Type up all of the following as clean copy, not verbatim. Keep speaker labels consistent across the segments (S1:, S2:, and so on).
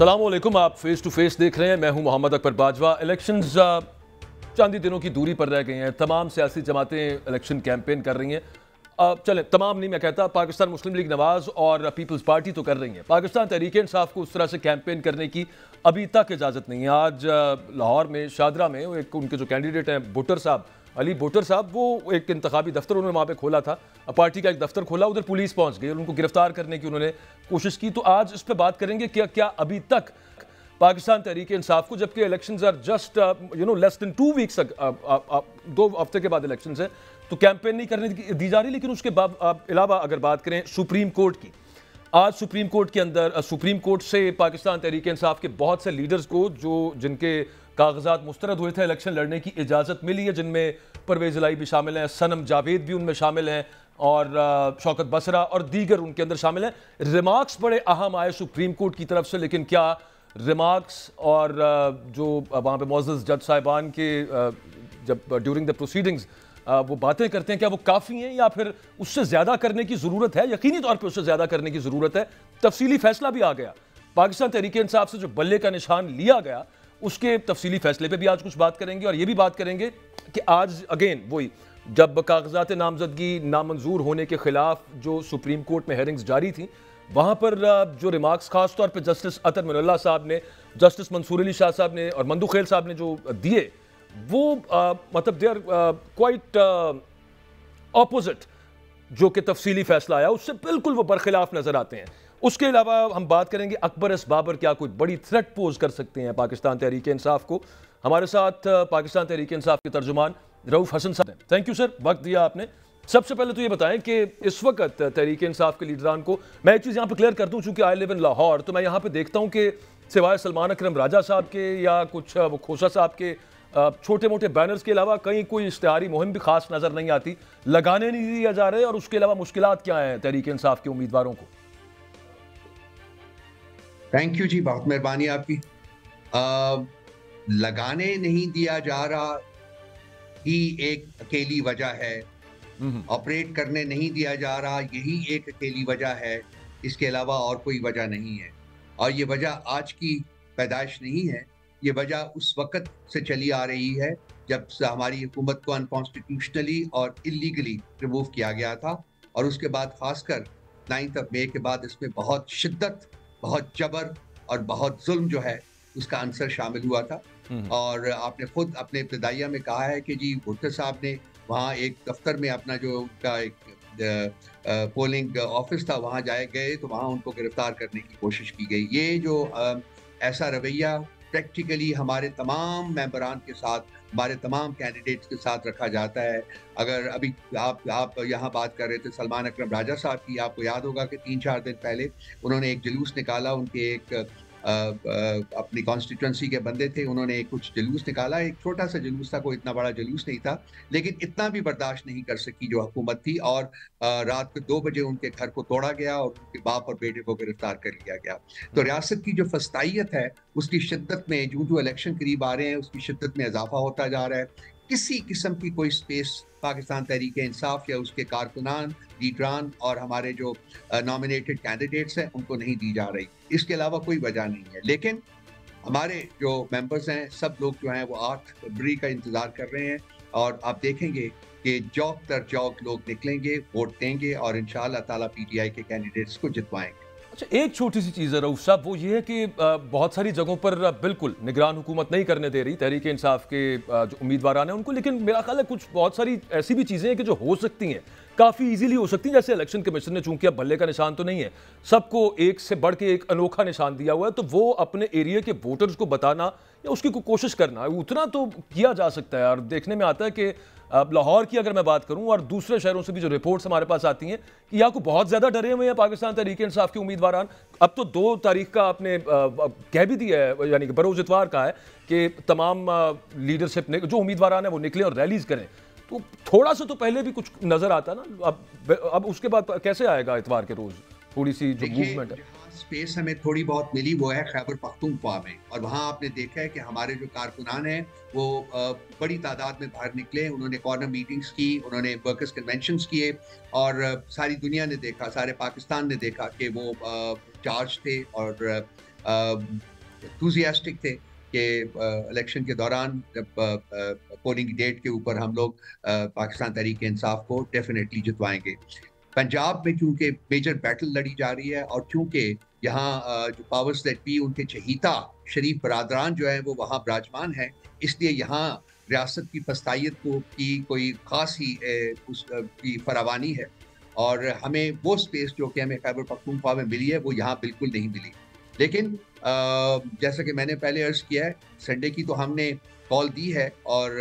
S1: अस्सलामुअलैकुम, आप face to face देख रहे हैं। मैं हूं मोहम्मद अकबर बाजवा। इलेक्शंस चंद ही दिनों की दूरी पर रह गए हैं। तमाम सियासी जमातें इलेक्शन कैंपेन कर रही हैं। चलें, तमाम नहीं मैं कहता, पाकिस्तान मुस्लिम लीग नवाज और पीपल्स पार्टी तो कर रही है। पाकिस्तान तहरीक इंसाफ को उस तरह से कैंपेन करने की अभी तक इजाज़त नहीं है। आज लाहौर में शादरा में एक उनके जो कैंडिडेट हैं भुट्टर साहब, अली भुट्टर साहब, वो एक इंतखाबी दफ्तर उन्होंने वहाँ पे खोला था, पार्टी का एक दफ्तर खोला, उधर पुलिस पहुँच गई और उनको गिरफ्तार करने की उन्होंने कोशिश की। तो आज इस पर बात करेंगे कि क्या अभी तक पाकिस्तान तहरीक इंसाफ को, जबकि elections are just less than 2 weeks, 2 हफ्ते के बाद इलेक्शंस है, तो कैंपेन नहीं करने दी जा रही। लेकिन उसके अलावा अगर बात करें सुप्रीम कोर्ट की, आज सुप्रीम कोर्ट के अंदर सुप्रीम कोर्ट से पाकिस्तान तहरीक इंसाफ के बहुत से लीडर्स को जिनके कागजात मुस्तरद हुए थे इलेक्शन लड़ने की इजाज़त मिली है, जिनमें परवेज़ इलाही भी शामिल हैं, सनम जावेद भी उनमें शामिल हैं और शौकत बसरा और दीगर उनके अंदर शामिल हैं। रिमार्क्स बड़े अहम आए सुप्रीम कोर्ट की तरफ से, लेकिन क्या रिमार्क्स और जो वहाँ पे मौजूद जज साहिबान के जब ड्यूरिंग द प्रोसीडिंग्स वो बातें करते हैं, क्या वो काफ़ी हैं या फिर उससे ज़्यादा करने की ज़रूरत है? यकीनी तौर पर उससे ज़्यादा करने की ज़रूरत है। तफसीली फैसला भी आ गया, पाकिस्तान तहरीक इंसाफ से जो बल्ले का निशान लिया गया उसके तफसीली फैसले पे भी आज कुछ बात करेंगे। और ये भी बात करेंगे कि आज अगेन वही, जब कागजात नामजदगी नामंजूर होने के खिलाफ जो सुप्रीम कोर्ट में हेयरिंग्स जारी थी, वहाँ पर जो रिमार्क्स खास तौर पे जस्टिस अतर मिनल्ला साहब ने, जस्टिस मंसूर अली शाह साहब ने और मंदू खेल साहब ने जो दिए, वो मतलब दे आर क्वाइट ऑपोजिट जो कि तफसीली फैसला आया उससे बिल्कुल वो बरखिलाफ नजर आते हैं। उसके अलावा हम बात करेंगे अकबर एस बाबर क्या कोई बड़ी थ्रेट पोज कर सकते हैं पाकिस्तान तहरीक इंसाफ को। हमारे साथ पाकिस्तान तहरीक इंसाफ के तर्जुमान रऊफ हसन साहब हैं। थैंक यू सर, वक्त दिया आपने। सबसे पहले तो ये बताएं कि इस वक्त तहरीक इंसाफ के लीडरान को, मैं एक चीज़ यहाँ पे क्लियर कर दूँ, चूंकि आई लिव इन लाहौर, तो मैं यहाँ पे देखता हूँ कि सिवाय सलमान अकरम राजा साहब के या कुछ वो खोसा साहब के छोटे मोटे बैनर्स के अलावा कहीं कोई इश्तिहारी मुहिम भी खास नजर नहीं आती, लगाने नहीं दिया जा रहे। और उसके अलावा मुश्किलात क्या हैं तहरीक इंसाफ के उम्मीदवारों को?
S2: थैंक यू जी, बहुत मेहरबानी आपकी। लगाने नहीं दिया जा रहा ही एक अकेली वजह है, ऑपरेट करने नहीं दिया जा रहा यही एक अकेली वजह है, इसके अलावा और कोई वजह नहीं है। और ये वजह आज की पैदाइश नहीं है, ये वजह उस वक्त से चली आ रही है जब से हमारी हुकूमत को अनकॉन्स्टिट्यूशनली और इलीगली रिमूव किया गया था। और उसके बाद खासकर 9 मई के बाद इसमें बहुत शिद्दत, बहुत जबर और बहुत जुल्म जो है उसका अंसर शामिल हुआ था। और आपने खुद अपने इब्तिदाइया में कहा है कि जी भुट्टर साहब ने वहाँ एक दफ्तर में अपना जो उनका एक पोलिंग ऑफिस था वहाँ गए तो वहाँ उनको गिरफ्तार करने की कोशिश की गई। ये जो ऐसा रवैया प्रैक्टिकली हमारे तमाम मेंबरान के साथ, हमारे तमाम कैंडिडेट्स के साथ रखा जाता है। अगर अभी आप यहाँ बात कर रहे थे सलमान अकरम राजा साहब की, आपको याद होगा कि 3-4 दिन पहले उन्होंने एक जुलूस निकाला, उनके एक अपनी कॉन्स्टिट्यूंसी के बंदे थे, उन्होंने कुछ जुलूस निकाला, एक छोटा सा जुलूस था, कोई इतना बड़ा जुलूस नहीं था, लेकिन इतना भी बर्दाश्त नहीं कर सकी जो हुकूमत थी और रात को 2 बजे उनके घर को तोड़ा गया और उनके बाप और बेटे को गिरफ्तार कर लिया गया। तो रियासत की जो फस्तायत है उसकी शिद्दत में जो इलेक्शन करीब आ रहे हैं उसकी शिद्दत में इजाफा होता जा रहा है। किसी किस्म की कोई स्पेस पाकिस्तान तहरीक इंसाफ या उसके कारकुनान, लीडरान और हमारे जो नॉमिनेटेड कैंडिडेट्स हैं उनको नहीं दी जा रही। इसके अलावा कोई वजह नहीं है। लेकिन हमारे जो मेंबर्स हैं सब लोग जो हैं वो 8 फरवरी का इंतज़ार कर रहे हैं और आप देखेंगे कि जौक दर जौक लोग निकलेंगे, वोट देंगे और इंशाअल्लाह ताला पीटीआई के कैंडिडेट्स को जितवाएंगे।
S1: अच्छा, एक छोटी सी चीज़ है रऊफ साहब, वो ये है कि बहुत सारी जगहों पर बिल्कुल निगरान हुकूमत नहीं करने दे रही तहरीक इंसाफ के जो उम्मीदवार हैं उनको, लेकिन मेरा ख्याल है कुछ बहुत सारी ऐसी भी चीज़ें हैं कि जो हो सकती हैं, काफ़ी इजीली हो सकती हैं। जैसे इलेक्शन कमीशन ने, चूंकि अब बल्ले का निशान तो नहीं है, सबको एक से बढ़ के एक अनोखा निशान दिया हुआ है, तो वो अपने एरिया के वोटर्स को बताना या उसकी कोशिश करना उतना तो किया जा सकता है। और देखने में आता है कि लाहौर की अगर मैं बात करूं और दूसरे शहरों से भी जो रिपोर्ट्स हमारे पास आती हैं कि यहाँ को बहुत ज़्यादा डरे हुए हैं पाकिस्तान तहरीक इंसाफ के उम्मीदवार। अब तो 2 तारीख का आपने कह भी दिया है, यानी कि बरोज़ इतवार का है कि तमाम लीडरशिप जो उम्मीदवार हैं वो निकलें और रैलीज करें। तो थोड़ा सा तो पहले भी कुछ नज़र आता ना, अब उसके बाद कैसे आएगा इतवार के रोज़ थोड़ी सी जो मूवमेंट है?
S2: स्पेस हमें थोड़ी बहुत मिली वो है खैबर पख्तूनख्वा में, और वहाँ आपने देखा है कि हमारे जो कारकुनान हैं वो बड़ी तादाद में बाहर निकले, उन्होंने कॉर्नर मीटिंग्स की, उन्होंने वर्कर्स कन्वेंशंस किए और सारी दुनिया ने देखा, सारे पाकिस्तान ने देखा कि वो चार्ज थे और एंथुसियास्टिक थे कि इलेक्शन के दौरान जब पोलिंग डेट के ऊपर हम लोग पाकिस्तान तहरीक इंसाफ को डेफिनेटली जितवाएंगे। पंजाब में चूंकि मेजर बैटल लड़ी जा रही है और चूंकि यहाँ जो पावर्स दैट बी उनके चहीता शरीफ बरादरान जो है वो वहाँ विराजमान है, इसलिए यहाँ रियासत की फस्तायत को की कोई खास ही उसकी फरावानी है और हमें वो स्पेस जो कि हमें खैबर पख्तूनख्वा में मिली है वो यहाँ बिल्कुल नहीं मिली। लेकिन जैसा कि मैंने पहले अर्ज किया है, संडे की तो हमने कॉल दी है और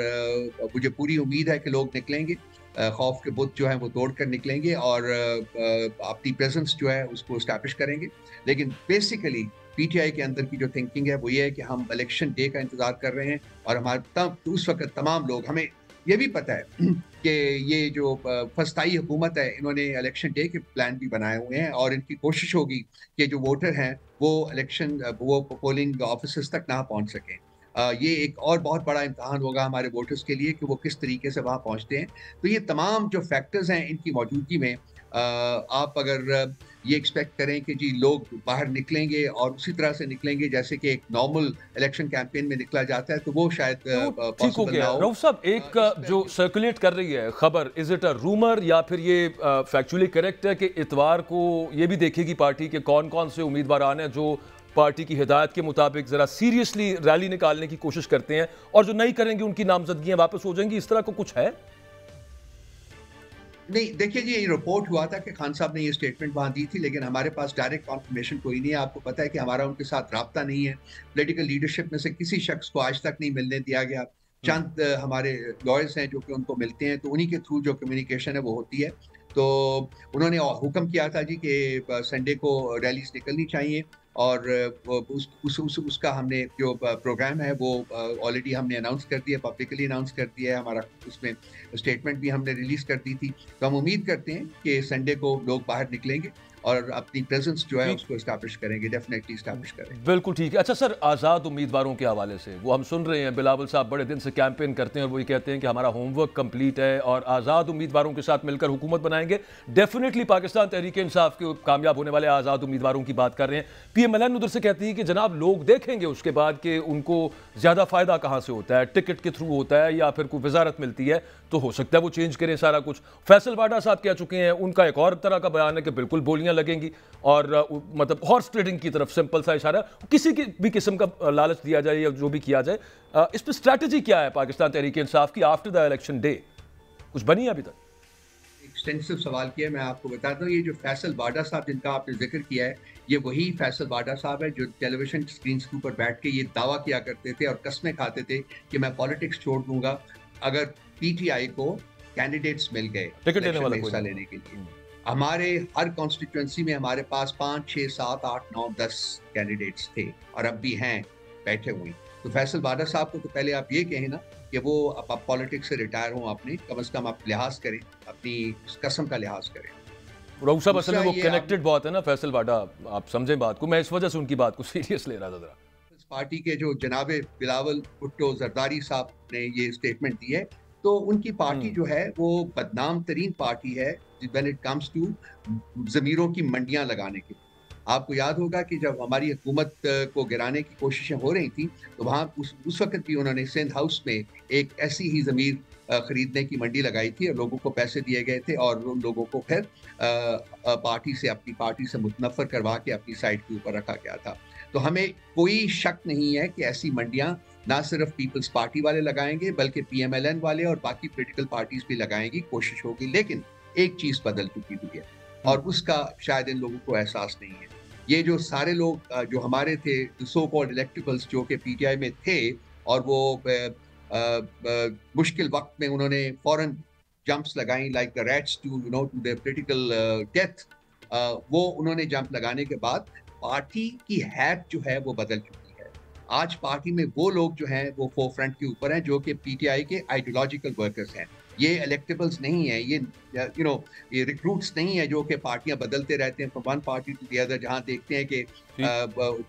S2: मुझे पूरी उम्मीद है कि लोग निकलेंगे, खौफ के बुत जो है वो तोड़ कर निकलेंगे और अपनी प्रेजेंस जो है उसको इस्टेब्लिश करेंगे। लेकिन बेसिकली पीटीआई के अंदर की जो थिंकिंग है वो ये है कि हम इलेक्शन डे का इंतजार कर रहे हैं और हमारे उस वक्त तमाम लोग, हमें ये भी पता है कि ये जो फस्ताई हुकूमत है इन्होंने इलेक्शन डे के प्लान भी बनाए हुए हैं और इनकी कोशिश होगी कि जो वोटर हैं वो पोलिंग ऑफिस तक ना पहुंच सकें। ये एक और बहुत बड़ा इम्तहान होगा हमारे वोटर्स के लिए कि वो किस तरीके से वहाँ पहुँचते हैं। तो ये तमाम जो फैक्टर्स हैं इनकी मौजूदगी में आप अगर ये एक्सपेक्ट करें कि जी लोग बाहर निकलेंगे और उसी तरह से निकलेंगे जैसे कि एक नॉर्मल इलेक्शन कैंपेन में निकला जाता है, तो वो शायद
S1: ठीक हो गया। रऊफ साहब, एक जो सर्कुलेट कर रही है खबर, इज इट अ रूमर या फिर ये फैक्चुअली करेक्ट है कि इतवार को ये भी देखेगी पार्टी के कौन कौन से उम्मीदवार आने जो पार्टी की हिदायत के मुताबिक जरा सीरियसली रैली निकालने की कोशिश करते हैं और जो नहीं करेंगे उनकी नामजदगियां वापस हो जाएंगी, इस तरह को कुछ है?
S2: नहीं, देखिए जी, ये रिपोर्ट हुआ था कि खान साहब ने ये स्टेटमेंट वहाँ दी थी, लेकिन हमारे पास डायरेक्ट कॉन्फर्मेशन कोई नहीं है। आपको पता है कि हमारा उनके साथ राब्ता नहीं है। पॉलिटिकल लीडरशिप में से किसी शख्स को आज तक नहीं मिलने दिया गया। चंद हमारे लॉयर्स हैं जो कि उनको मिलते हैं, तो उन्हीं के थ्रू जो कम्युनिकेशन है वो होती है। तो उन्होंने हुक्म किया था जी कि संडे को रैलीज निकलनी चाहिए और उसका हमने जो प्रोग्राम है वो ऑलरेडी हमने अनाउंस कर दिया, पब्लिकली अनाउंस कर दिया है। हमारा उसमें स्टेटमेंट भी हमने रिलीज कर दी थी। तो हम उम्मीद करते हैं कि संडे को लोग बाहर निकलेंगे और अपनी प्रेजेंस जो है उसको एस्टैब्लिश करेंगे, डेफिनेटली एस्टैब्लिश करेंगे।
S1: बिल्कुल ठीक है। अच्छा सर, आज़ाद उम्मीदवारों के हवाले से वो हम सुन रहे हैं, बिलावल साहब बड़े दिन से कैंपेन करते हैं और वो ये कहते हैं कि हमारा होमवर्क कंप्लीट है और आज़ाद उम्मीदवारों के साथ मिलकर हुकूमत बनाएंगे। डेफिनेटली पाकिस्तान तहरीक इंसाफ के कामयाब होने वाले आज़ाद उम्मीदवारों की बात कर रहे हैं। PMLN उधर से कहती है कि जनाब लोग देखेंगे उसके बाद कि उनको ज़्यादा फ़ायदा कहाँ से होता है, टिकट के थ्रू होता है या फिर कोई वजारत मिलती है, तो हो सकता है वो चेंज करें सारा कुछ। फैसल वाडा साहब कह चुके हैं, उनका एक और तरह का बयान है कि बिल्कुल बोलियां लगेंगी और मतलब हॉर्स ट्रेडिंग की तरफ सिंपल सा इशारा, किसी की भी किस्म का लालच दिया जाए या जो भी किया जाए। इस पर स्ट्रैटेजी क्या है पाकिस्तान तहरीक इंसाफ की आफ्टर द इलेक्शन डे? कुछ बनी है अभी तक?
S2: एक्सटेंसिव सवाल किया, मैं आपको बताता हूँ। ये जो फैसल वाडा साहब जिनका आपने जिक्र किया है, ये वही फैसल वाडा साहब है जो टेलीविजन स्क्रीन के ऊपर बैठ के ये दावा किया करते थे और कस्में खाते थे कि मैं पॉलिटिक्स छोड़ दूंगा अगर पीटीआई को कैंडिडेट्स मिल गए
S1: टिकट लेने वाला
S2: हिस्सा लेने के लिए। हमारे हर कॉन्स्टिट्यूंसी में हमारे पास 5, 6, 7, 8, 9, 10 कैंडिडेट्स थे और अब भी हैं बैठे हुए। तो फैसल वाडा साहब को तो पहले आप ये कहें ना कि वो अब पॉलिटिक्स से रिटायर हों, अपने कम से कम आप लिहाज करें, अपनी कसम का लिहाज करें।
S1: रऊफ साहब असल में वो कनेक्टेड बहुत है ना फैसल वाडा, आप समझें बात को, मैं इस वजह से उनकी बात को सीरियस ले रहा था जरा।
S2: पार्टी के जो जनाबे बिलावल भुट्टो जरदारी साहब ने ये स्टेटमेंट दी है, तो उनकी पार्टी जो है वो बदनाम तरीन पार्टी है व्हेन इट कम्स टू ज़मीरों की मंडियां लगाने के। आपको याद होगा कि जब हमारी हुकूमत को गिराने की कोशिशें हो रही थी तो वहाँ उस वक्त भी उन्होंने सिंध हाउस में एक ऐसी ही ज़मीर खरीदने की मंडी लगाई थी और लोगों को पैसे दिए गए थे और उन लोगों को फिर अपनी पार्टी से मुतनफ़र करवा के अपनी साइड के ऊपर रखा गया था। तो हमें कोई शक नहीं है कि ऐसी मंडियां ना सिर्फ पीपल्स पार्टी वाले लगाएंगे बल्कि PMLN वाले और बाकी पॉलिटिकल पार्टीज भी लगाएंगी, कोशिश होगी। लेकिन एक चीज बदल चुकी हुई है और उसका शायद इन लोगों को एहसास नहीं है। ये जो सारे लोग जो हमारे थे सो कॉल्ड इलेक्टेबल्स जो कि PTI में थे और वो मुश्किल वक्त में उन्होंने फौरन जंप्स लगाई like the rats to the political death, वो उन्होंने जंप लगाने के बाद पार्टी की हैट जो है वो बदल चुकी है। आज पार्टी में वो लोग जो हैं वो फोरफ्रंट के ऊपर हैं जो कि PTI के आइडियोलॉजिकल वर्कर्स हैं। ये इलेक्टेबल्स नहीं है, ये रिक्रूट्स नहीं है जो कि पार्टियां बदलते रहते हैं from one party to the other, जहां देखते हैं कि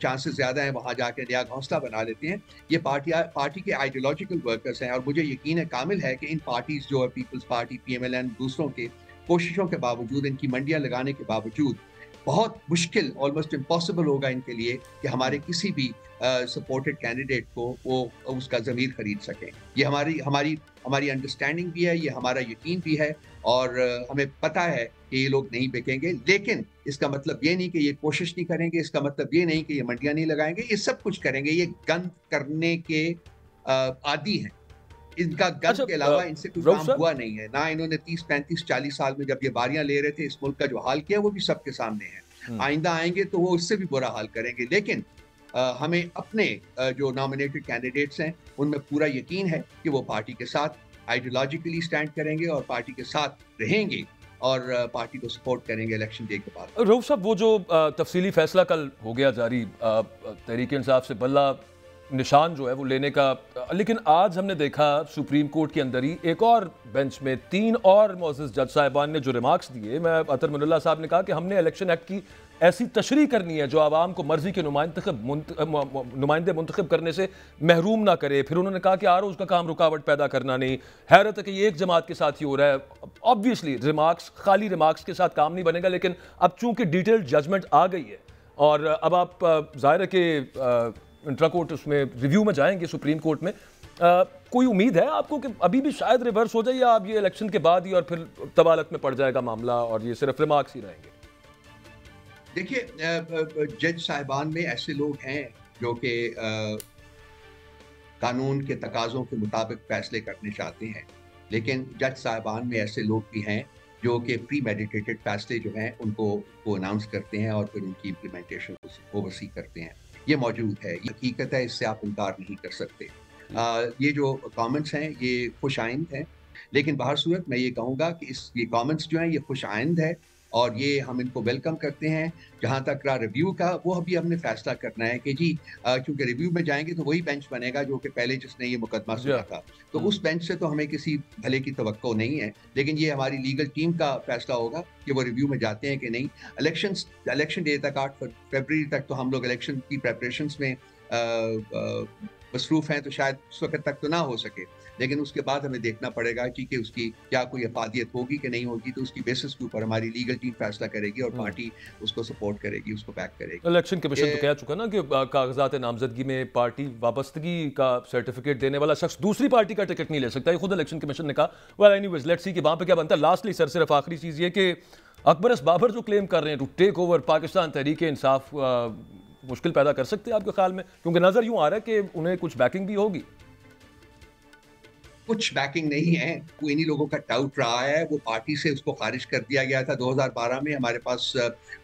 S2: चांसेस ज्यादा हैं वहां जाके नया घोंसला बना लेते हैं। ये पार्टी के आइडियोलॉजिकल वर्कर्स हैं और मुझे यकीन है कामिल है कि इन पार्टीज जो है पीपल्स पार्टी, PMLN, दूसरों के कोशिशों के बावजूद, इनकी मंडियां लगाने के बावजूद बहुत मुश्किल, ऑलमोस्ट इम्पॉसिबल होगा इनके लिए कि हमारे किसी भी सपोर्टेड कैंडिडेट को वो उसका ज़मीर खरीद सकें। ये हमारी हमारी हमारी अंडरस्टैंडिंग भी है, ये हमारा यकीन भी है, और हमें पता है कि ये लोग नहीं बिकेंगे। लेकिन इसका मतलब ये नहीं कि ये कोशिश नहीं करेंगे, इसका मतलब ये नहीं कि ये मंडियाँ नहीं लगाएँगे, ये सब कुछ करेंगे। ये गंद करने के आदी हैं। इनका गन
S1: अच्छा
S2: के अलावा इनसे कोई
S1: रऊफ
S2: काम
S1: साहब,
S2: हुआ नहीं है। ना इन्होंने 30, 35, 40 साल में जब ये बारियां ले रहे थे, इस मुल्क का जो हाल किया वो भी सबके सामने है। आइंदा आएंगे तो वो उससे भी बुरा हाल करेंगे। लेकिन हमें अपने जो नॉमिनेटेड कैंडिडेट्स हैं उनमें पूरा यकीन है कि वो पार्टी के साथ आइडियोलॉजिकली स्टैंड करेंगे और पार्टी के साथ रहेंगे, और पार्टी को सपोर्ट करेंगे इलेक्शन डे के बाद।
S1: रऊफ साहब, वो जो तफसीली फैसला कल हो गया जारी तहरीक इंसाफ से बल्ला निशान जो है वो लेने का, लेकिन आज हमने देखा सुप्रीम कोर्ट के अंदर ही एक और बेंच में 3 और मोअज़्ज़ज़ जज साहिबान ने जो रिमार्क्स दिए, मैं अतर मुनल्ला साहब ने कहा कि हमने इलेक्शन एक्ट की ऐसी तशरीह करनी है जो आवाम को मर्जी के नुमाइंदे मुंतखब करने से महरूम ना करे। फिर उन्होंने कहा कि आरओज़ का काम रुकावट पैदा करना नहीं। हैरत है कि ये एक जमात के साथ ही हो रहा है। ऑब्वियसली रिमार्क्स, खाली रिमार्क्स के साथ काम नहीं बनेगा, लेकिन अब चूंकि डिटेल्ड जजमेंट आ गई है और अब आप ज़ाहिर है कि इंट्रा कोर्ट उसमें रिव्यू में जाएंगे सुप्रीम कोर्ट में, कोई उम्मीद है आपको कि अभी भी शायद रिवर्स हो जाए, या आप ये इलेक्शन के बाद ही और फिर तबालत में पड़ जाएगा मामला और ये सिर्फ रिमार्क्स ही रहेंगे?
S2: देखिए, जज साहिबान में ऐसे लोग हैं जो कि कानून के तकाज़ों के मुताबिक फैसले करने चाहते हैं, लेकिन जज साहिबान में ऐसे लोग भी हैं जो कि प्री मेडिटेटेड फैसले जो हैं उनको अनाउंस करते हैं और फिर उनकी इम्प्लीमेंटेशन को ओवरसी करते हैं। ये मौजूद है, ये हकीकत है, इससे आप इनकार नहीं कर सकते। ये जो कमेंट्स हैं ये खुश आइंद हैं, लेकिन बहर सूरत मैं ये कहूँगा कि ये कमेंट्स जो हैं ये खुश आइंद है और ये हम इनको वेलकम करते हैं। जहाँ तक रहा रिव्यू का, वो अभी हमने फैसला करना है कि जी क्योंकि रिव्यू में जाएंगे तो वही बेंच बनेगा जो कि पहले जिसने ये मुकदमा सुना था, तो उस बेंच से तो हमें किसी भले की तवक्को नहीं है। लेकिन ये हमारी लीगल टीम का फैसला होगा कि वो रिव्यू में जाते हैं कि नहीं। इलेक्शन डे तक 8 फरवरी तक तो हम लोग इलेक्शन की प्रेपरेशंस में मसरूफ हैं, तो शायद उस वक्त तक तो ना हो सके, लेकिन उसके बाद हमें देखना पड़ेगा कि उसकी क्या कोई अफादियत होगी कि नहीं होगी। तो उसकी बेसिस के ऊपर हमारी लीगल टीम फैसला करेगी और पार्टी उसको सपोर्ट करेगी, उसको बैक करेगी।
S1: इलेक्शन कमीशन तो कह चुका ना कि कागजात नामजदगी में पार्टी वाबस्तगी का सर्टिफिकेट देने वाला शख्स दूसरी पार्टी का टिकट नहीं ले सकता। ये खुद इलेक्शन कमीशन ने कहा। वेल एनीवेज, लेट्स सी कि वहां पे क्या बनता है। लास्टली सर, सिर्फ आखिरी चीज ये कि अकबर बाबर जो क्लेम कर रहे हैं to take over Pakistan, Tehreek इंसाफ मुश्किल पैदा कर सकते हैं आपके ख्याल में? क्योंकि नजर यूं आ रहा है कि उन्हें कुछ बैकिंग भी होगी।
S2: कुछ बैकिंग नहीं है, कोई इन्हीं लोगों का डाउट रहा है। वो पार्टी से उसको खारिज कर दिया गया था 2012 में, हमारे पास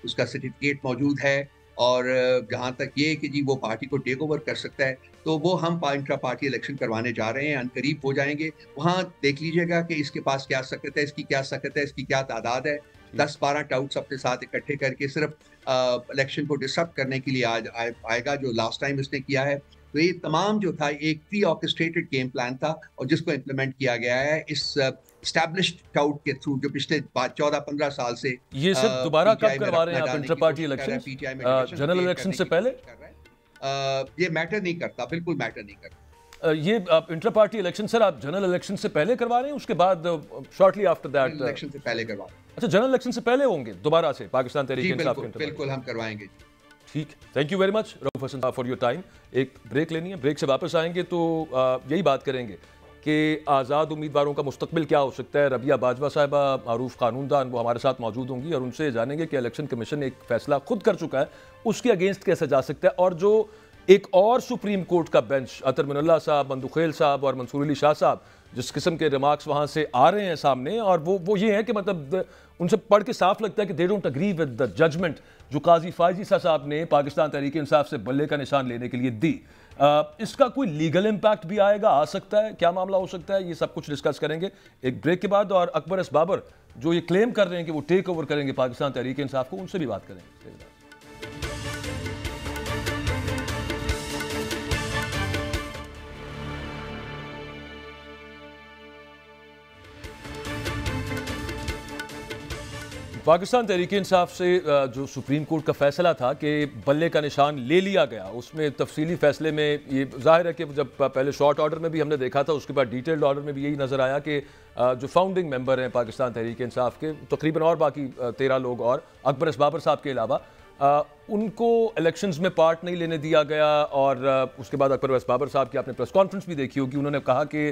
S2: उसका सर्टिफिकेट मौजूद है। और जहाँ तक ये कि जी वो पार्टी को टेक ओवर कर सकता है, तो वो हम इंट्रा पार्टी इलेक्शन करवाने जा रहे हैं, अनकरीब हो जाएंगे। वहाँ देख लीजिएगा कि इसके पास क्या सकत है, इसकी क्या सकत है, इसकी क्या तादाद है। 10-12 टाउट्स अपने साथ इकट्ठे करके सिर्फ इलेक्शन को डिसरप्ट करने के लिए आज आएगा, जो लास्ट टाइम इसने किया है। तो ये तमाम जो था एक प्री ऑर्केस्ट्रेटेड गेम प्लान था और जिसको इम्प्लीमेंट किया गया है इस एस्टैब्लिश्ड टाउट के थ्रू, जो पिछले 14-15 साल से।
S1: ये सिर्फ दोबारा कब करवा रहे हैं आप inter party election? General election से पहले?
S2: ये मैटर नहीं करता, बिल्कुल मैटर नहीं करता।
S1: ये इंटर पार्टी इलेक्शन सर आप जनरल इलेक्शन से पहले करवा रहे हैं, उसके बाद शॉर्टली आफ्टर दैट?
S2: इलेक्शन से पहले करवा।
S1: अच्छा, जनरल इलेक्शन से पहले होंगे दोबारा से पाकिस्तान तहरीक इंसाफ के?
S2: बिल्कुल हम करवाएंगे।
S1: ठीक, thank you very much Rauf Hasan sahab for your time. एक ब्रेक लेनी है, ब्रेक से वापस आएंगे तो यही बात करेंगे कि आज़ाद उम्मीदवारों का मुस्तकबिल क्या हो सकता है। रबिया बाजवा साहिबा, मारूफ कानूनदान, वो हमारे साथ मौजूद होंगी और उनसे जानेंगे कि इलेक्शन कमीशन एक फैसला खुद कर चुका है, उसके अगेंस्ट कैसे जा सकता है। और जो एक और सुप्रीम कोर्ट का बेंच, अतर मुनल्ला साहब, मंदुखेल साहब और मंसूर अली शाह साहब, जिस किस्म के रिमार्क्स वहाँ से आ रहे हैं सामने, और वो ये है कि मतलब उनसे पढ़ के साफ लगता है कि they don't agree with the judgement जो काजी फायजी साहब ने पाकिस्तान तहरीक इंसाफ से बल्ले का निशान लेने के लिए दी। इसका कोई लीगल इम्पैक्ट भी आएगा, आ सकता है, क्या मामला हो सकता है, ये सब कुछ डिस्कस करेंगे एक ब्रेक के बाद। और अकबर बाबर जो ये क्लेम कर रहे हैं कि वो टेक ओवर करेंगे पाकिस्तान तहरीक इंसाफ को, उनसे भी बात करेंगे। पाकिस्तान तहरीक इंसाफ से जो सुप्रीम कोर्ट का फैसला था कि बल्ले का निशान ले लिया गया, उसमें तफसीली फैसले में ये जाहिर है कि जब पहले शॉर्ट ऑर्डर में भी हमने देखा था, उसके बाद डिटेल्ड ऑर्डर में भी यही नज़र आया कि जो फाउंडिंग मेंबर हैं पाकिस्तान तहरीक इंसाफ के तकरीबन और बाकी 13 लोग और अकबर बाबर साहब के अलावा उनको इलेक्शंस में पार्ट नहीं लेने दिया गया। और उसके बाद अकबर बाबर साहब की आपने प्रेस कॉन्फ्रेंस भी देखी होगी, उन्होंने कहा कि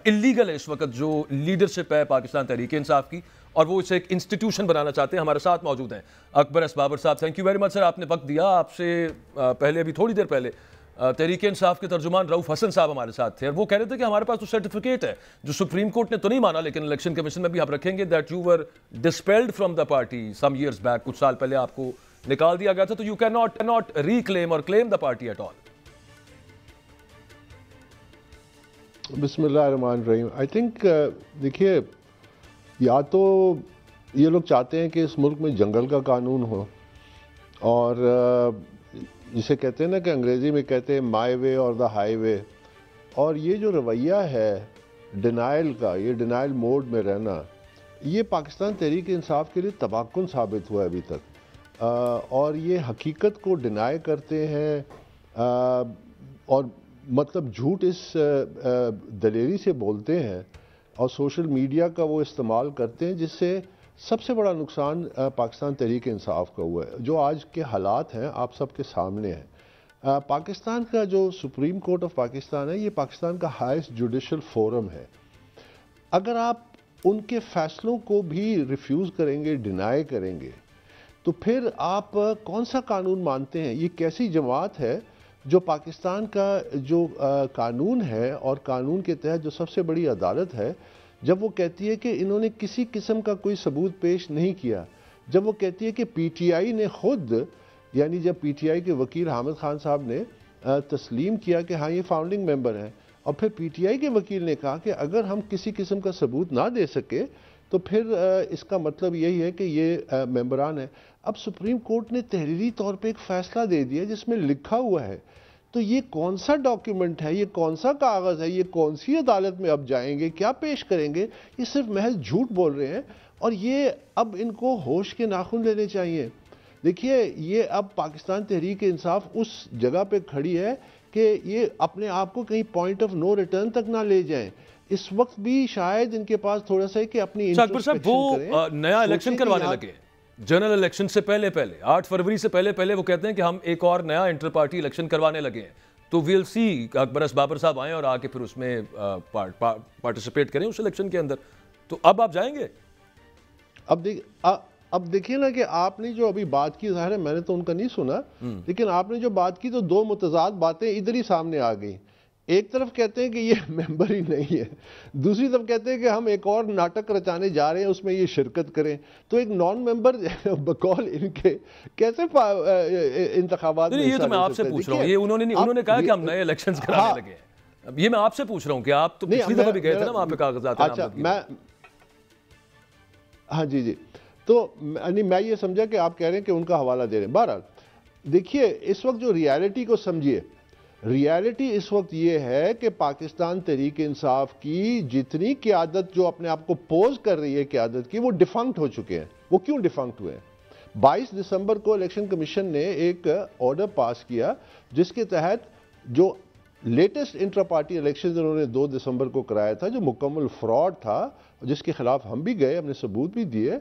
S1: इलीगल है इस वक्त जो लीडरशिप है पाकिस्तान तहरीक इंसाफ की और वो इसे एक इंस्टीट्यूशन बनाना चाहते हैं। हमारे साथ मौजूद हैं अकबर बाबर साहब। Thank you very much sir, आपने वक्त दिया। आपसे पहले अभी थोड़ी देर पहले तहरीक इंसाफ के तर्जुमान रऊफ हसन साहब हमारे साथ थे और वो कह रहे थे कि हमारे पास तो सर्टिफिकेट है जो सुप्रीम कोर्ट ने तो नहीं माना, लेकिन इलेक्शन कमीशन में भी हम रखेंगे that you were dispelled from the party some years back, कुछ साल पहले आपको निकाल दिया गया था, तो यू कैन नॉट रिक्लेम और claim the party at all.
S3: बिस्मिल्लाहिर्रहमानिर्रहीम। आई थिंक देखिए, या तो ये लोग चाहते हैं कि इस मुल्क में जंगल का कानून हो और जिसे कहते हैं ना कि अंग्रेज़ी में कहते हैं माई वे और द हाई वे, और ये जो रवैया है डिनाइल का, ये डिनाइल मोड में रहना, ये पाकिस्तान तहरीक इंसाफ के लिए तबाहकुन साबित हुआ है अभी तक। और ये हकीकत को डिनाई करते हैं और मतलब झूठ इस दलेरी से बोलते हैं और सोशल मीडिया का वो इस्तेमाल करते हैं, जिससे सबसे बड़ा नुकसान पाकिस्तान तहरीक इंसाफ का हुआ है। जो आज के हालात हैं आप सबके सामने हैं। पाकिस्तान का जो सुप्रीम कोर्ट ऑफ पाकिस्तान है, ये पाकिस्तान का हाईएस्ट जुडिशल फोरम है। अगर आप उनके फैसलों को भी रिफ्यूज़ करेंगे, डिनाई करेंगे, तो फिर आप कौन सा कानून मानते हैं? ये कैसी जमात है जो पाकिस्तान का जो कानून है और कानून के तहत जो सबसे बड़ी अदालत है, जब वो कहती है कि इन्होंने किसी किस्म का कोई सबूत पेश नहीं किया, जब वो कहती है कि पीटीआई ने खुद, यानी जब पीटीआई के वकील हामिद खान साहब ने तस्लीम किया कि हाँ ये फाउंडिंग मेंबर हैं, और फिर पीटीआई के वकील ने कहा कि अगर हम किसी किस्म का सबूत ना दे सके तो फिर इसका मतलब यही है कि ये मेंबरान है। अब सुप्रीम कोर्ट ने तहरीरी तौर पे एक फ़ैसला दे दिया जिसमें लिखा हुआ है, तो ये कौन सा डॉक्यूमेंट है, ये कौन सा कागज़ है, ये कौन सी अदालत में अब जाएंगे, क्या पेश करेंगे? ये सिर्फ महज झूठ बोल रहे हैं और ये अब इनको होश के नाखून लेने चाहिए। देखिए, ये अब पाकिस्तान तहरीक इंसाफ उस जगह पे खड़ी है कि ये अपने आप को कहीं पॉइंट ऑफ नो रिटर्न तक ना ले जाएं। इस वक्त भी शायद इनके पास थोड़ा सा है कि अपनी
S1: इंट्रोस्पेक्शन वो नया इलेक्शन करवाने लगे, जनरल इलेक्शन से पहले 8 फरवरी से पहले वो कहते हैं कि हम एक और नया इंटर पार्टी इलेक्शन करवाने लगे हैं। तो वील सी अकबर बाबर साहब आए और आके फिर उसमें पार्टिसिपेट करें उस इलेक्शन के अंदर। तो अब आप जाएंगे?
S3: अब देखिए ना कि आपने जो अभी बात की, ज़ाहिर है मैंने तो उनका नहीं सुना, लेकिन आपने जो बात की तो दो मुतजाद बातें इधर ही सामने आ गई। एक तरफ कहते हैं कि ये मेंबर ही नहीं है, दूसरी तरफ कहते हैं कि हम एक और नाटक रचाने जा रहे हैं, उसमें ये शिरकत करें। तो एक नॉन मेंबर बकौल इनके कैसे इंतखाबात में?
S1: ये तो मैं आपसे पूछ रहा हूँ, ये उन्होंने कहा कि हम नए इलेक्शंस कराने लगे हैं। अब ये मैं आपसे पूछ रहा हूँ कि आप तो पिछली दफा भी गए थे ना वहाँ पे कागजात।
S3: अच्छा, हाँ जी, तो मैं ये समझा कि आप कह रहे हैं कि उनका हवाला दे रहे हैं। बहरहाल देखिए, इस वक्त जो रियलिटी को समझिए, रियलिटी इस वक्त ये है कि पाकिस्तान तहरीक इंसाफ की जितनी क़यादत जो अपने आप को पोज कर रही है क़यादत की, वो डिफंक्ट हो चुके हैं। वो क्यों डिफंक्ट हुए हैं? 22 दिसंबर को इलेक्शन कमीशन ने एक ऑर्डर पास किया जिसके तहत जो लेटेस्ट इंटर पार्टी इलेक्शन उन्होंने 2 दिसंबर को कराया था, जो मुकम्मल फ्रॉड था, जिसके खिलाफ हम भी गए, हमने सबूत भी दिए,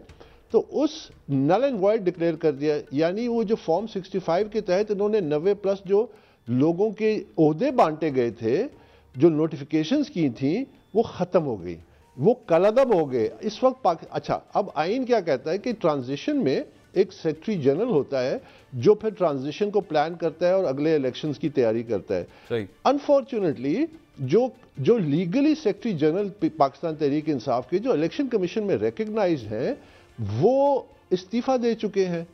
S3: तो उस नल एंड वॉइड डिक्लेयर कर दिया। यानी वो जो फॉर्म 65 के तहत इन्होंने 90+ जो लोगों के ओहदे बांटे गए थे, जो नोटिफिकेशंस की थी, वो ख़त्म हो गई, वो कलअदब हो गए इस वक्त। अच्छा, अब आइन क्या कहता है कि ट्रांजिशन में एक सेक्रेटरी जनरल होता है जो फिर ट्रांजिशन को प्लान करता है और अगले इलेक्शंस की तैयारी करता है। अनफॉर्चुनेटली जो legally secretary general Pakistan Tehreek इंसाफ के, जो इलेक्शन कमीशन में रिकग्नाइज हैं, वो इस्तीफा दे चुके हैं,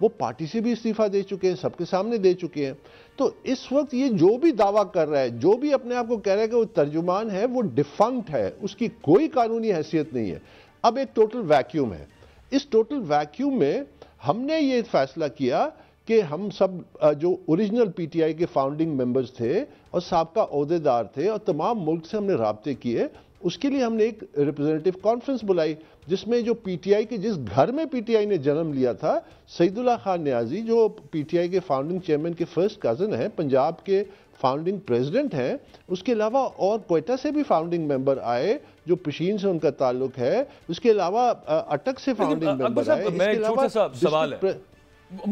S3: वो पार्टी से भी इस्तीफा दे चुके हैं, सबके सामने दे चुके हैं। तो इस वक्त ये जो भी दावा कर रहा है, जो भी अपने आप को कह रहा है कि वो तर्जुमान है, वो डिफंक्ट है, उसकी कोई कानूनी हैसियत नहीं है। अब एक टोटल वैक्यूम है। इस टोटल वैक्यूम में हमने ये फैसला किया कि हम सब जो ओरिजिनल पीटीआई के फाउंडिंग मेंबर्स थे और साबका ओहदेदार थे और तमाम मुल्क से हमने राब्ते किए उसके लिए हमने एक रिप्रेजेंटेटिव कॉन्फ्रेंस बुलाई, जिसमें जो पीटीआई के, जिस घर में पीटीआई ने जन्म लिया था, सईदुल्ला खान न्याजी जो पीटीआई के फाउंडिंग चेयरमैन के फर्स्ट कजन हैं, पंजाब के फाउंडिंग प्रेसिडेंट हैं, उसके अलावा और क्वेटा से भी फाउंडिंग मेंबर आए जो पशीन से उनका ताल्लुक है, उसके अलावा अटक से फाउंडिंग मेंबर आए।
S1: मैं एक छोटा सा सवाल है,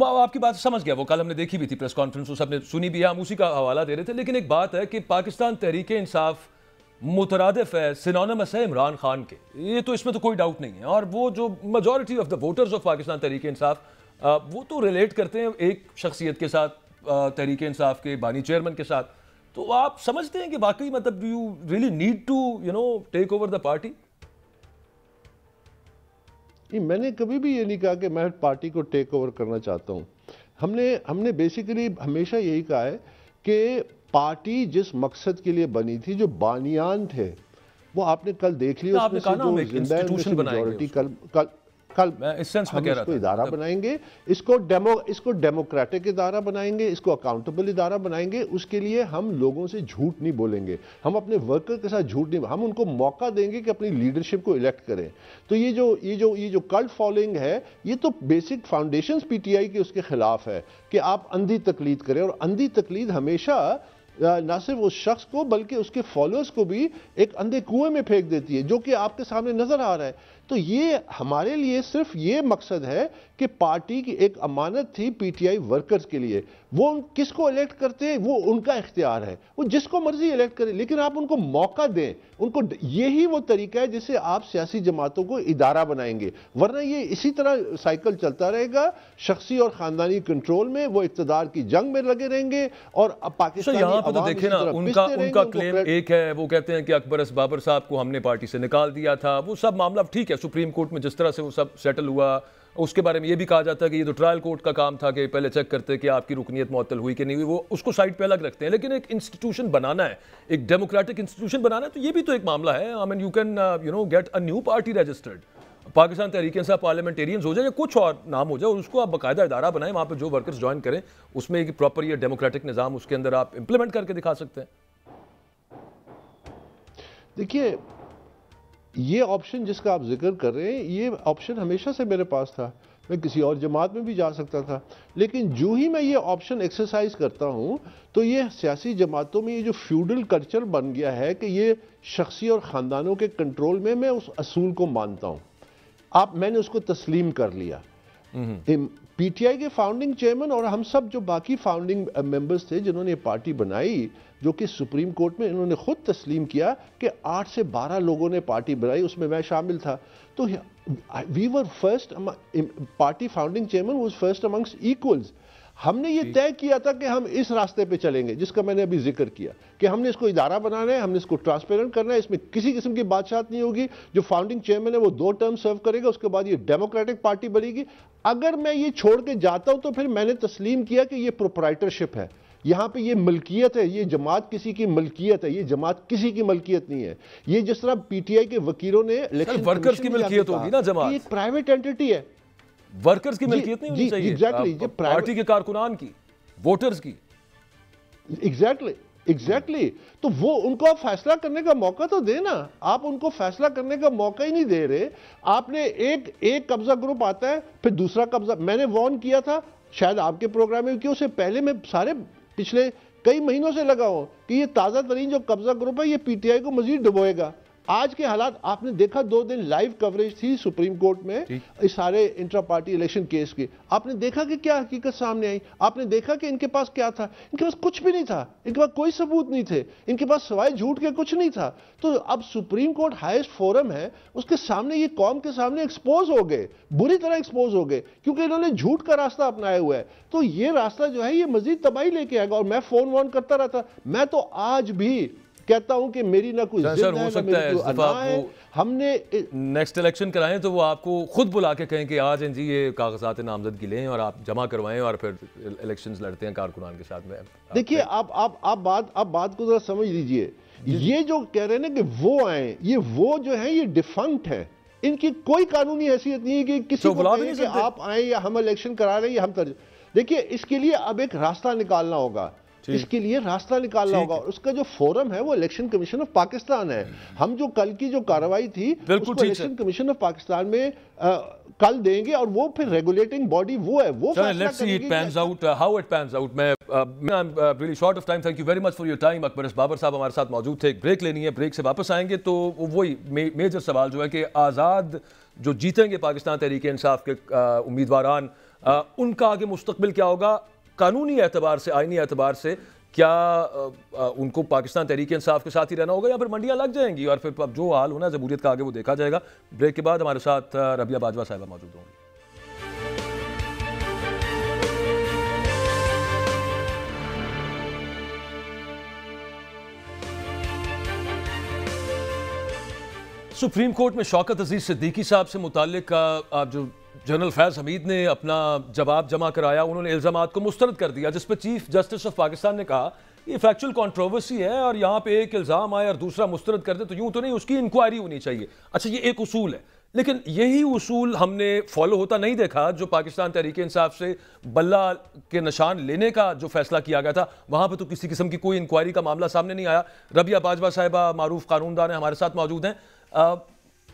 S1: आपकी बात समझ गया, वो कल हमने देखी भी थी प्रेस कॉन्फ्रेंस, वो सबने सुनी भी है, हम उसी का हवाला दे रहे थे। लेकिन एक बात है कि पाकिस्तान तहरीक इंसाफ मुतरादिफ है, सिनोनिमस है इमरान खान के, ये तो इसमें तो कोई डाउट नहीं है। और वो जो majority of the voters of Pakistan Tehreek Insaf, वो तो रिलेट करते हैं एक शख्सियत के साथ, तहरीक इंसाफ के बानी चेयरमैन के साथ। तो आप समझते हैं कि वाकई मतलब do you really need to take over the party?
S3: मैंने कभी भी ये नहीं कहा कि मैं पार्टी को टेक ओवर करना चाहता हूं। हमने बेसिकली हमेशा यही कहा है कि पार्टी जिस मकसद के लिए बनी थी, जो बानियान थे, वो आपने कल देख लिया।
S1: आपने कहा ना हम एक इंस्टीट्यूशन बनाएंगे,
S3: कल
S1: मैं इस सेंस में कह रहा था,
S3: इदारा बनाएंगे, इसको डेमोक्रेटिक इदारा बनाएंगे, इसको अकाउंटेबल इदारा बनाएंगे। उसके लिए हम लोगों से झूठ नहीं बोलेंगे, हम अपने वर्कर के साथ झूठ नहीं, हम उनको मौका देंगे कि अपनी लीडरशिप को इलेक्ट करें। तो ये जो कल्ट फॉलोइंग है, ये तो बेसिक फाउंडेशंस पीटीआई के उसके खिलाफ है कि आप अंधी तकलीद करें। और अंधी तकलीद हमेशा ना सिर्फ उस शख्स को बल्कि उसके फॉलोअर्स को भी एक अंधे कुएं में फेंक देती है, जो कि आपके सामने नजर आ रहा है। तो ये हमारे लिए सिर्फ ये मकसद है कि पार्टी की एक अमानत थी पीटीआई वर्कर्स के लिए, वो किसको इलेक्ट करते हैं वो उनका इख्तियार है, वो जिसको मर्जी इलेक्ट करें, लेकिन आप उनको मौका दें, उनको। यही वो तरीका है जिससे आप सियासी जमातों को इदारा बनाएंगे, वरना ये इसी तरह साइकिल चलता रहेगा, शख्सी और खानदानी कंट्रोल में वो इक्तदार की जंग में लगे रहेंगे। और पाकिस्तान
S1: यहाँ पे तो देखे ना, उनका क्लेम एक है, वो कहते हैं कि अकबर बाबर साहब को हमने पार्टी से निकाल दिया था। वो सब मामला ठीक है, सुप्रीम कोर्ट में जिस तरह से वो सब सेटल हुआ, उसके बारे में ये भी कहा जाता है कि ये तो ट्रायल कोर्ट का काम था कि पहले चेक करते कि आपकी रुकनीत मुअत्तल हुई कि नहीं हुई, वो उसको साइड पे अलग रखते हैं। लेकिन एक इंस्टीट्यूशन बनाना है, एक डेमोक्रेटिक इंस्टीट्यूशन बनाना है, तो ये भी तो एक मामला है। I mean you can get a new party registered, Pakistan Tehreek Insaf parliamentarians हो जाए या कुछ और नाम हो जाए, और उसको आप बाकायदा इदारा बनाएं, वहाँ पर जो वर्कर्स ज्वाइन करें, उसमें एक प्रॉपर ये डेमोक्रेटिक निज़ाम उसके अंदर आप इंप्लीमेंट करके दिखा सकते हैं।
S3: देखिए, ये ऑप्शन जिसका आप जिक्र कर रहे हैं, ये ऑप्शन हमेशा से मेरे पास था, मैं किसी और जमात में भी जा सकता था। लेकिन जो ही मैं ये ऑप्शन एक्सरसाइज करता हूं, तो ये सियासी जमातों में ये जो फ्यूडल कल्चर बन गया है कि ये शख्सी और ख़ानदानों के कंट्रोल में, मैं उस असूल को मानता हूं। मैंने उसको तस्लीम कर लिया। पीटीआई के फाउंडिंग चेयरमैन और हम सब जो बाकी फाउंडिंग मेंबर्स थे जिन्होंने ये पार्टी बनाई, जो कि सुप्रीम कोर्ट में इन्होंने खुद तस्लीम किया कि 8 से 12 लोगों ने पार्टी बनाई, उसमें मैं शामिल था। तो we were first, party founding chairman was first amongst equals. हमने ये तय किया था कि हम इस रास्ते पे चलेंगे जिसका मैंने अभी जिक्र किया, कि हमने इसको इदारा बनाना है, हमने इसको ट्रांसपेरेंट करना है, इसमें किसी किस्म की बातचीत नहीं होगी। जो फाउंडिंग चेयरमैन है वो 2 टर्म सर्व करेगा, उसके बाद ये डेमोक्रेटिक पार्टी बनेगी। अगर मैं ये छोड़ के जाता हूं तो फिर मैंने तस्लीम किया कि ये प्रोप्राइटरशिप है, यहां पे ये मलकियत है, ये जमात किसी की मलकियत है, ये जमात किसी की मलकियत नहीं है। ये जिस तरह पीटीआई के वकीलों ने
S1: वर्कर्स की मलकियत होगी ना, जमात
S3: एक प्राइवेट एंटिटी है,
S1: वर्कर्स की मिल्कियत नहीं होनी चाहिए,
S3: एग्जैक्टली,
S1: पार्टी के कारकुनान की, वोटर्स की।
S3: एग्जैक्टली। तो वो उनको आप फैसला करने का मौका तो देना, आप उनको फैसला करने का मौका ही नहीं दे रहे। आपने एक कब्जा ग्रुप आता है, फिर दूसरा कब्जा। मैंने वार्न किया था, शायद आपके प्रोग्राम में, कि उससे पहले मैं सारे पिछले कई महीनों से लगा हूं कि ये ताजा तरीन जो कब्जा ग्रुप है ये पीटीआई को मजीद डुबोएगा। आज के हालात आपने देखा, 2 दिन लाइव कवरेज थी सुप्रीम कोर्ट में इस सारे इंट्रा पार्टी इलेक्शन केस की। आपने देखा कि क्या हकीकत सामने आई, आपने देखा कि इनके पास क्या था। इनके पास कुछ भी नहीं था, इनके पास कोई सबूत नहीं थे, इनके पास सवाए झूठ के कुछ नहीं था। तो अब सुप्रीम कोर्ट हाईएस्ट फोरम है, उसके सामने ये कौम के सामने एक्सपोज हो गए, बुरी तरह एक्सपोज हो गए, क्योंकि इन्होंने झूठ का रास्ता अपनाया हुआ है। तो ये रास्ता जो है ये मजीद तबाही लेके आएगा। और मैं फोन वोन करता रहता, मैं तो आज भी कहता हूं कि मेरी ना कोई जिद है,
S1: हो सकता है
S3: हमने
S1: नेक्स्ट इलेक्शन कराएं तो वो आपको खुद बुला के कहें कि आज जी ये कागजात नामजदगी लें और आप जमा करवाएं और फिर इलेक्शंस लड़ते हैं कारकुनान के साथ में।
S3: देखिए, आप बात को जरा समझ लीजिए। ये जो कह रहे हैं ना कि वो आए, ये वो जो है ये डिफंक्ट है, इनकी कोई कानूनी हैसियत नहीं है कि किसी को कहें कि आप आए या हम इलेक्शन करा रहे हैं या हम देखिए, इसके लिए अब एक रास्ता निकालना होगा। इसके लिए रास्ता निकालना होगा। उसका जो फोरम है वो इलेक्शन कमीशन ऑफ पाकिस्तान है। हम जो कल की जो कार्रवाई थी उसको इलेक्शन कमीशन ऑफ पाकिस्तान में कल देंगे और वो फिर रेगुलेटिंग बॉडी वो है, वो
S1: let's see it pans out, how it pans out. मैं I am really short of time, thank you very much for your time. Akbar Babar साहब हमारे साथ मौजूद थे। एक ब्रेक लेनी है, ब्रेक से वापस आएंगे तो वही मेजर सवाल जो है कि आज़ाद जो जीतेंगे पाकिस्तान तहरीक इंसाफ के उम्मीदवारान, उनका आगे मुस्तकबिल क्या होगा कानूनी एतबार से, आइनी एतबार से? क्या उनको पाकिस्तान तहरीक इंसाफ के साथ ही रहना होगा या फिर मंडियां लग जाएंगी और फिर जो हाल होना जमहूरियत का आगे वो देखा जाएगा। ब्रेक के बाद हमारे साथ रबिया बाजवा साहिबा मौजूद होंगी। सुप्रीम कोर्ट में शौकत अजीज सिद्दीकी साहब से मुताल्लिक जो जनरल फैज़ हमीद ने अपना जवाब जमा कराया, उन्होंने इल्ज़ामात को मुस्तरद कर दिया, जिस पर चीफ जस्टिस ऑफ पाकिस्तान ने कहा ये फैक्चुअल कंट्रोवर्सी है और यहाँ पे एक इल्ज़ाम आए और दूसरा मुस्तरद कर दे तो यूँ तो नहीं, उसकी इंक्वायरी होनी चाहिए। अच्छा, ये एक उसूल है, लेकिन यही उसूल हमने फॉलो होता नहीं देखा जो पाकिस्तान तहरीक इंसाफ से बल्ला के निशान लेने का जो फैसला किया गया था, वहाँ पर तो किसी किस्म की कोई इंक्वायरी का मामला सामने नहीं आया। रबिया बाजवा साहिबा मारूफ कानूनदान है, हमारे साथ मौजूद हैं।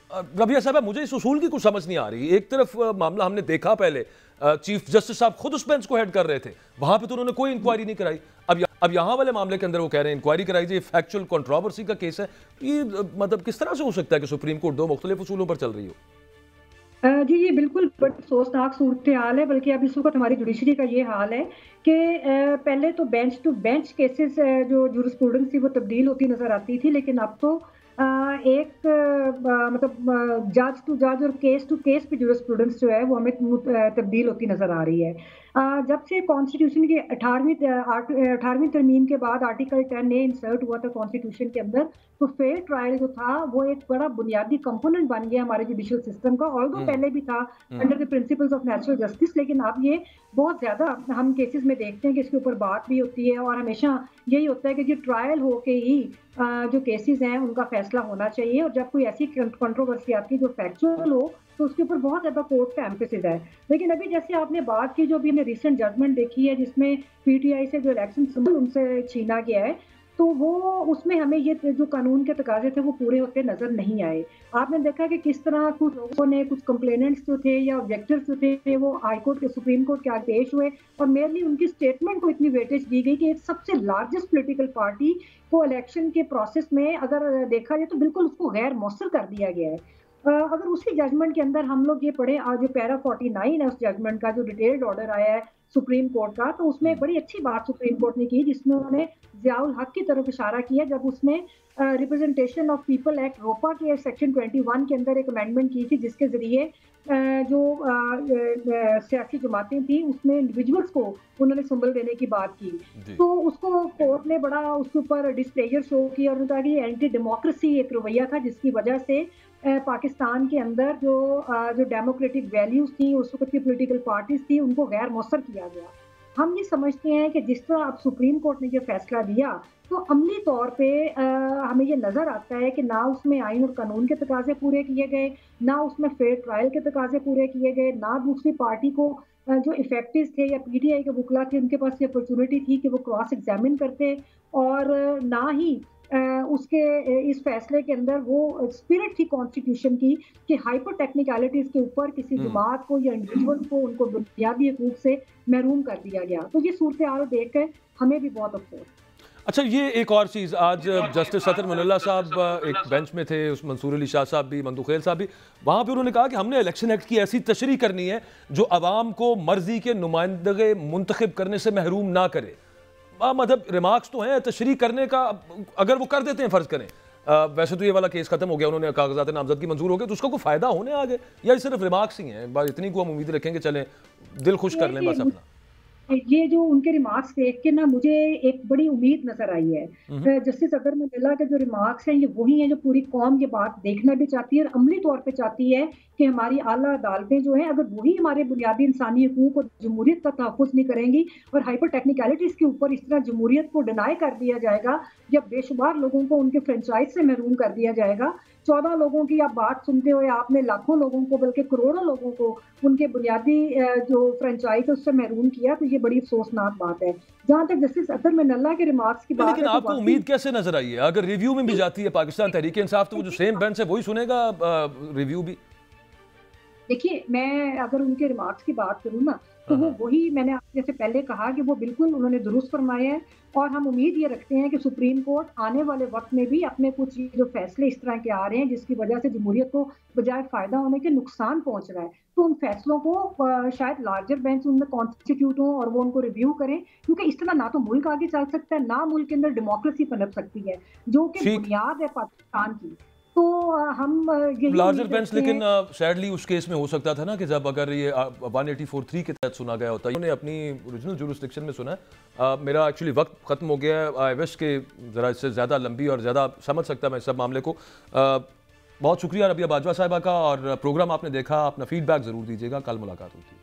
S1: रबिया साहब, मुझे इस उसूल की कुछ समझ नहीं आ रही। एक तरफ मामला हमने देखा, पहले चीफ जस्टिस साहब खुद उस बेंच को हेड कर रहे थे, वहां पे तो उन्होंने कोई इंक्वायरी नहीं कराई। अब यहाँ वाले मामले के अंदर वो कह रहे हैं इंक्वायरी कराई जाए, फैक्चुअल कंट्रोवर्सी का केस है। ये मतलब किस तरह से हो सकता है कि सुप्रीम कोर्ट दो मुख्तलिफ उसूलों पर चल रही हो?
S4: जी, ये बिल्कुल बड़ी अफसोसनाक सूरत हाल है। बल्कि अब इस वक्त हमारी जुडिशरी का ये हाल है कि पहले तो बेंच टू बेंच केसेस जो जूरिस्प्रूडेंस थी वो तब्दील होती नजर आती थी, लेकिन अब तो मतलब जज टू जज और केस टू केस पे जूरिस्प्रूडेंस जो है वो हमें तब्दील होती नजर आ रही है। जब से कॉन्स्टिट्यूशन के 18वीं तरमीम के बाद आर्टिकल 10A इंसर्ट हुआ था कॉन्स्टिट्यूशन के अंदर, तो फेयर ट्रायल जो था वो एक बड़ा बुनियादी कंपोनेंट बन गया हमारे जुडिशियल सिस्टम का। ऑल्दो पहले भी था under the principles of natural justice, लेकिन अब ये बहुत ज्यादा हम केसेस में देखते हैं कि इसके ऊपर बात भी होती है और हमेशा यही होता है कि ट्रायल होके ही जो केसेस हैं उनका फैसला होना चाहिए। और जब कोई ऐसी कंट्रोवर्सी आती है जो फैक्चुअल हो तो उसके ऊपर बहुत ज्यादा कोर्ट का एम्फेसिस है। लेकिन अभी जैसे आपने बात की, जो अभी हमने रिसेंट जजमेंट देखी है जिसमें पीटीआई से जो इलेक्शन सिंबल उनसे छीना गया है, तो वो उसमें हमें ये जो कानून के तकाजे थे वो पूरे होते नजर नहीं आए। आपने देखा कि किस तरह कुछ लोगों ने, कुछ कंप्लेनेंट्स जो थे या ऑब्जेक्टर्स जो थे वो हाई कोर्ट के, सुप्रीम कोर्ट के आगे पेश हुए और मेनली उनकी स्टेटमेंट को इतनी वेटेज दी गई कि एक सबसे लार्जेस्ट पॉलिटिकल पार्टी को इलेक्शन के प्रोसेस में अगर देखा जाए तो बिल्कुल उसको गैर मौसर कर दिया गया है। अगर उसी जजमेंट के अंदर हम लोग ये पढ़े, जो पैरा 49 है उस जजमेंट का, जो डिटेल्ड ऑर्डर आया है सुप्रीम कोर्ट का, तो उसमें एक बड़ी अच्छी बात सुप्रीम कोर्ट ने की जिसमें उन्होंने ज़ियाउल हक की तरफ इशारा किया, जब उसने रिप्रेजेंटेशन ऑफ पीपल एक्ट रोपा के सेक्शन 21 के अंदर एक अमेंडमेंट की थी जिसके जरिए जो सियासी जमातें थी उसमें इंडिविजुअल्स को उन्होंने संबल देने की बात की। तो उसको कोर्ट ने बड़ा उसके ऊपर डिस्प्लेजर शो किया और उन्होंने कहा कि ये एंटी डेमोक्रेसी एक रवैया था जिसकी वजह से पाकिस्तान के अंदर जो डेमोक्रेटिक वैल्यूज थी, उस वक्त की पॉलिटिकल पार्टीज थी, उनको गैर मौसर किया गया। हम ये समझते हैं कि जिस तरह अब सुप्रीम कोर्ट ने ये फैसला दिया तो अमली तौर पे हमें ये नज़र आता है कि ना उसमें आइन और कानून के तकाजे पूरे किए गए, ना उसमें फेयर ट्रायल के तकाजे पूरे किए गए, ना दूसरी पार्टी को जो इफेक्टिव थे या पीटीआई के वकला थे उनके पास ये अपॉर्चुनिटी थी कि वो क्रॉस एग्जामिन करते, और ना ही उसके इस फैसले के अंदर वो स्पिरिट थी कॉन्स्टिट्यूशन की कि हाइपर टेक्निकलिटीज के ऊपर किसी जमात को या इंडिविजुअल को उनको बुनियादी हकूक से महरूम कर दिया गया। तो ये सूरत हाल देख कर हमें भी बहुत अफसोस।
S1: अच्छा, ये एक और चीज़, आज जस्टिस सतर मुनल्ला साहब एक बेंच में थे, उस मंसूर अली शाह साहब भी, मंदुखेल साहब भी, वहाँ पे उन्होंने कहा कि हमने इलेक्शन एक्ट की ऐसी तशरीह करनी है जो अवाम को मर्जी के नुमाइंदे मुंतखब करने से महरूम ना करे। मतलब रिमार्क्स तो हैं, तशरीह करने का अगर वो कर देते हैं, फ़र्ज़ करें वैसे तो ये वाला केस खत्म हो गया, उन्होंने कागजात नामजदगी मंजूर हो गए, तो उसका कोई फ़ायदा होने आगे या सिर्फ रिमार्क्स ही हैं? इतनी को हम उम्मीद रखेंगे, चलें दिल खुश कर लें बस अपना।
S4: ये जो उनके रिमार्क्स देख के ना मुझे एक बड़ी उम्मीद नजर आई है। जस्टिस सतर मुनल्ला के जो रिमार्क्स हैं ये वही हैं जो पूरी कौम ये बात देखना भी चाहती है और अमली तौर पे चाहती है कि हमारी आला अदालतें जो हैं अगर वही हमारे बुनियादी इंसानी हकूक और जमहूरियत का तहफ़्फ़ुज़ नहीं करेंगी और हाइपर टेक्निकलिटीज़ के ऊपर इस तरह जमहूरियत को डिनाई कर दिया जाएगा या बेशुमार लोगों को उनके फ्रेंचाइज से महरूम कर दिया जाएगा, 14 लोगों की आप बात सुनते हुए आपने लाखों लोगों को, बल्कि करोड़ों लोगों को उनके बुनियादी जो फ्रेंचाइज है उससे महरूम किया, तो ये बड़ी अफसोसनाक बात है। जहाँ तक जस्टिस अतर मिनल्ला के रिमार्क्स की बात
S1: लेकिन
S4: है, तो
S1: आपको उम्मीद कैसे नजर आई है? अगर रिव्यू में भी जाती है पाकिस्तान तहरीक इंसाफ, तो वो जो सेम बेंच है वही सुनेगा रिव्यू भी?
S4: देखिए, मैं अगर उनके रिमार्क्स की बात करूँ ना, तो वो वही मैंने आपसे जैसे पहले कहा कि वो बिल्कुल उन्होंने दुरुस्त फरमाया है, और हम उम्मीद ये रखते हैं कि सुप्रीम कोर्ट आने वाले वक़्त में भी अपने कुछ जो फैसले इस तरह के आ रहे हैं, जिसकी वजह से जमहूरियत को बजाय फ़ायदा होने के नुकसान पहुँच रहा है, तो उन फैसलों को शायद लार्जर बेंच उनमें कॉन्स्टिट्यूट हों और वो उनको रिव्यू करें, क्योंकि इस तरह ना तो मुल्क आगे चल सकता है, ना मुल्क के अंदर डेमोक्रेसी पनप सकती है, जो कि
S1: ठीक।
S4: बुनियाद है पाकिस्तान की। तो हम यही
S1: लार्जर
S4: उम्मीद
S1: बेंच,
S4: रखते
S1: लेकिन
S4: हैं।
S1: सैडली उस केस में हो सकता था ना कि जब अगर ये 184(3) के तहत सुना गया होता, इन्होंने अपनी ओरिजिनल जुरिस्डिक्शन में सुना है। मेरा एक्चुअली वक्त खत्म हो गया है। आई विश के ज़रा इससे ज़्यादा लंबी और ज़्यादा समझ सकता मैं इस सब मामले को। बहुत शुक्रिया रबिया बाजवा साहिबा का, और प्रोग्राम आपने देखा, अपना फीडबैक ज़रूर दीजिएगा। कल मुलाकात होती है।